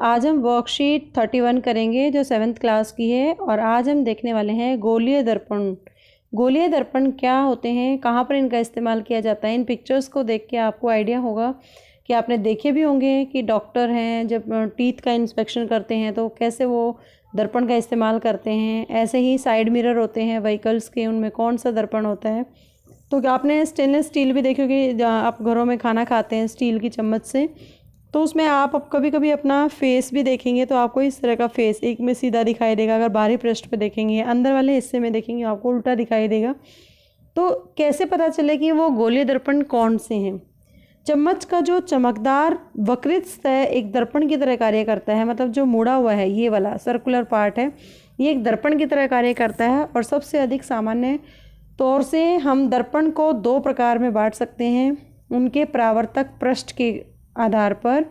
आज हम वर्कशीट 31 करेंगे जो 7th क्लास की है। और आज हम देखने वाले हैं गोलीय दर्पण। गोलीय दर्पण क्या होते हैं, कहाँ पर इनका इस्तेमाल किया जाता है। इन पिक्चर्स को देख के आपको आइडिया होगा कि आपने देखे भी होंगे कि डॉक्टर हैं जब टीथ का इंस्पेक्शन करते हैं तो कैसे वो दर्पण का इस्तेमाल करते हैं। ऐसे ही साइड मिरर होते हैं व्हीकल्स के, उनमें कौन सा दर्पण होता है। तो आपने स्टेनलेस स्टील भी देखी होगी, आप घरों में खाना खाते हैं स्टील की चम्मच से, तो उसमें आप अब कभी कभी अपना फेस भी देखेंगे तो आपको इस तरह का फेस एक में सीधा दिखाई देगा। अगर बाहरी पृष्ठ पे देखेंगे, अंदर वाले हिस्से में देखेंगे आपको उल्टा दिखाई देगा। तो कैसे पता चले कि वो गोलीय दर्पण कौन से हैं। चम्मच का जो चमकदार वक्रित सतह एक दर्पण की तरह कार्य करता है, मतलब जो मुड़ा हुआ है ये वाला सर्कुलर पार्ट है, ये एक दर्पण की तरह कार्य करता है। और सबसे अधिक सामान्य तौर से हम दर्पण को दो प्रकार में बांट सकते हैं उनके परावर्तक पृष्ठ के आधार पर।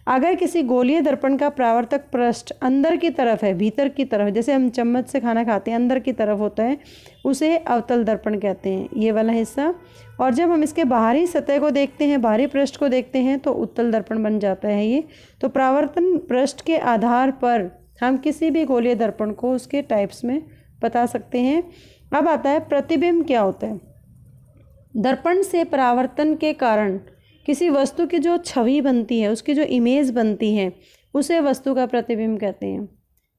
अगर किसी गोलीय दर्पण का परावर्तक पृष्ठ अंदर की तरफ है, भीतर की तरफ, जैसे हम चम्मच से खाना खाते हैं अंदर की तरफ होता है, उसे अवतल दर्पण कहते हैं, ये वाला हिस्सा। और जब हम इसके बाहरी सतह को देखते हैं, बाहरी पृष्ठ को देखते हैं, तो उत्तल दर्पण बन जाता है ये। तो परावर्तन पृष्ठ के आधार पर हम किसी भी गोलीय दर्पण को उसके टाइप्स में बता सकते हैं। अब आता है प्रतिबिंब क्या होता है। दर्पण से परावर्तन के कारण किसी वस्तु की जो छवि बनती है, उसकी जो इमेज बनती है, उसे वस्तु का प्रतिबिंब कहते हैं।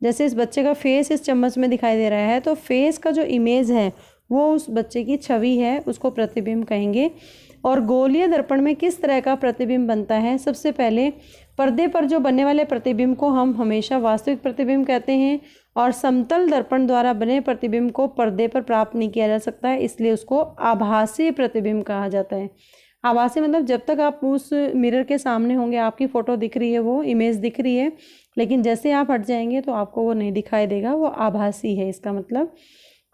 जैसे इस बच्चे का फेस इस चम्मच में दिखाई दे रहा है, तो फेस का जो इमेज है वो उस बच्चे की छवि है, उसको प्रतिबिंब कहेंगे। और गोलीय दर्पण में किस तरह का प्रतिबिंब बनता है। सबसे पहले पर्दे पर जो बनने वाले प्रतिबिंब को हम हमेशा वास्तविक प्रतिबिंब कहते हैं, और समतल दर्पण द्वारा बने प्रतिबिंब को पर्दे पर प्राप्त नहीं किया जा सकता है, इसलिए उसको आभासी प्रतिबिंब कहा जाता है। आभासी मतलब जब तक आप उस मिरर के सामने होंगे, आपकी फ़ोटो दिख रही है, वो इमेज दिख रही है, लेकिन जैसे आप हट जाएंगे तो आपको वो नहीं दिखाई देगा, वो आभासी है। इसका मतलब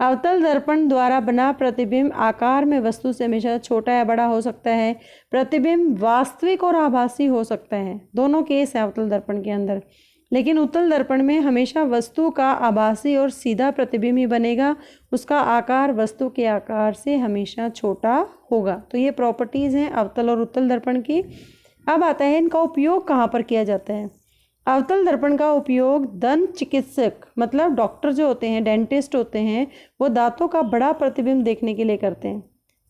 अवतल दर्पण द्वारा बना प्रतिबिंब आकार में वस्तु से हमेशा छोटा या बड़ा हो सकता है। प्रतिबिंब वास्तविक और आभासी हो सकता है, दोनों केस है अवतल दर्पण के अंदर। लेकिन उत्तल दर्पण में हमेशा वस्तु का आभासी और सीधा प्रतिबिंब ही बनेगा, उसका आकार वस्तु के आकार से हमेशा छोटा होगा। तो ये प्रॉपर्टीज़ हैं अवतल और उत्तल दर्पण की। अब आता है इनका उपयोग कहाँ पर किया जाता है। अवतल दर्पण का उपयोग दंत चिकित्सक, मतलब डॉक्टर जो होते हैं, डेंटिस्ट होते हैं, वो दांतों का बड़ा प्रतिबिंब देखने के लिए करते हैं।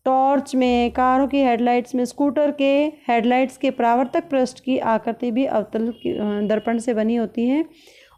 टॉर्च में, कारों की हेडलाइट्स में, स्कूटर के हेडलाइट्स के परावर्तक पृष्ठ की आकृति भी अवतल दर्पण से बनी होती है।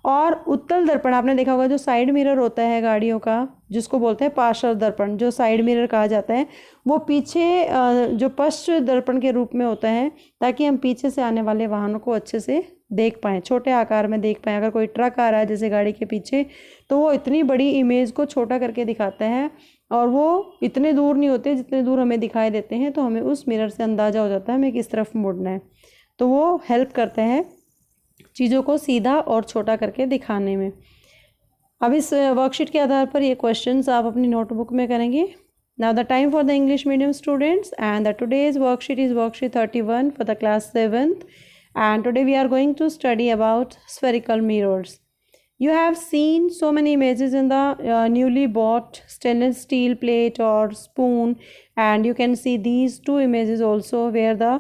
और उत्तल दर्पण आपने देखा होगा, जो साइड मिरर होता है गाड़ियों का, जिसको बोलते हैं पार्श्व दर्पण, जो साइड मिरर कहा जाता है, वो पीछे जो पश्च दर्पण के रूप में होता है, ताकि हम पीछे से आने वाले वाहनों को अच्छे से देख पाएँ, छोटे आकार में देख पाएँ। अगर कोई ट्रक आ रहा है जैसे गाड़ी के पीछे, तो वो इतनी बड़ी इमेज को छोटा करके दिखाता है, और वो इतने दूर नहीं होते जितने दूर हमें दिखाई देते हैं, तो हमें उस मिरर से अंदाज़ा हो जाता है हमें किस तरफ मुड़ना है। तो वो हेल्प करता है चीज़ों को सीधा और छोटा करके दिखाने में। अब इस वर्कशीट के आधार पर ये क्वेश्चंस आप अपनी नोटबुक में करेंगे। Now the time for the English medium students, and the today's worksheet is worksheet 31 for the class 7th, and today we are going to study about spherical mirrors. You have seen so many images in the newly bought stainless steel plate or spoon, and you can see these two images also where the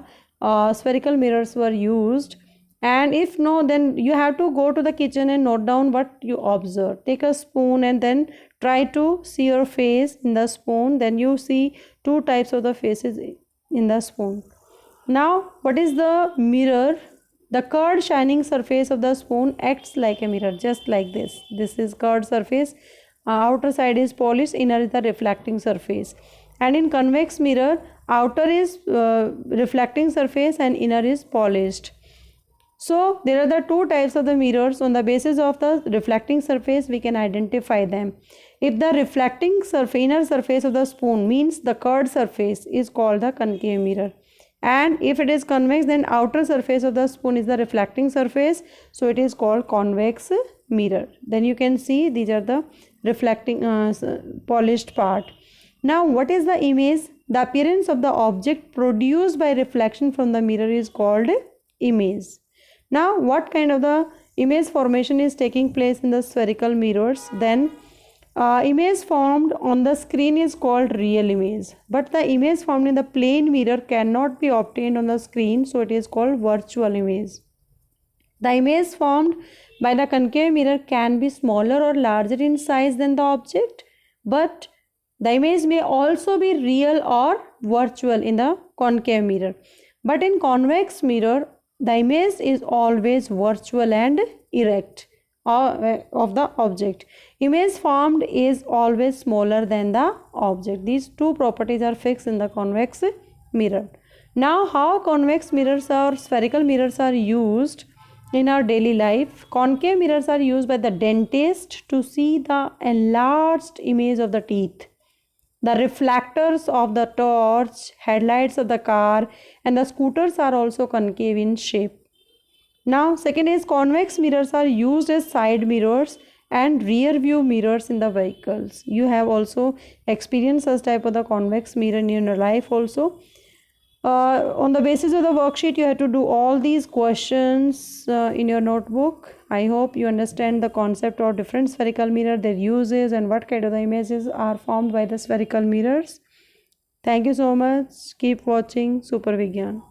spherical mirrors were used. And if no, then you have to go to the kitchen and note down what you observe. Take a spoon and then try to see your face in the spoon. Then you see two types of the faces in the spoon. Now, what is the mirror? The curved shining surface of the spoon acts like a mirror, just like this. This is curved surface. Outer side is polished, inner is the reflecting surface. And in convex mirror, outer is reflecting surface and inner is polished. So there are the two types of the mirrors. On the basis of the reflecting surface, we can identify them. If the reflecting surface, inner surface of the spoon means the curved surface, is called the concave mirror. And if it is convex, then outer surface of the spoon is the reflecting surface, so it is called convex mirror. Then you can see these are the reflecting polished part. Now what is the image? The appearance of the object produced by reflection from the mirror is called image. Now what kind of the image formation is taking place in the spherical mirrors? Then image formed on the screen is called real image, but the image formed in the plane mirror cannot be obtained on the screen, so it is called virtual image. The image formed by the concave mirror can be smaller or larger in size than the object, but the image may also be real or virtual in the concave mirror. But in convex mirror, the image is always virtual and erect of the object. Image formed is always smaller than the object. These two properties are fixed in the convex mirror. Now, how convex mirrors or spherical mirrors are used in our daily life? Concave mirrors are used by the dentist to see the enlarged image of the teeth. The reflectors of the torch, headlights of the car, and the scooters are also concave in shape. Now, second is convex mirrors are used as side mirrors and rear view mirrors in the vehicles. You have also experienced such type of the convex mirror in your life also. On the basis of the worksheet, you have to do all these questions in your notebook. I hope you understand the concept of different spherical mirror, their uses, and what kind of the images are formed by the spherical mirrors. Thank you so much. Keep watching Super Vigyan.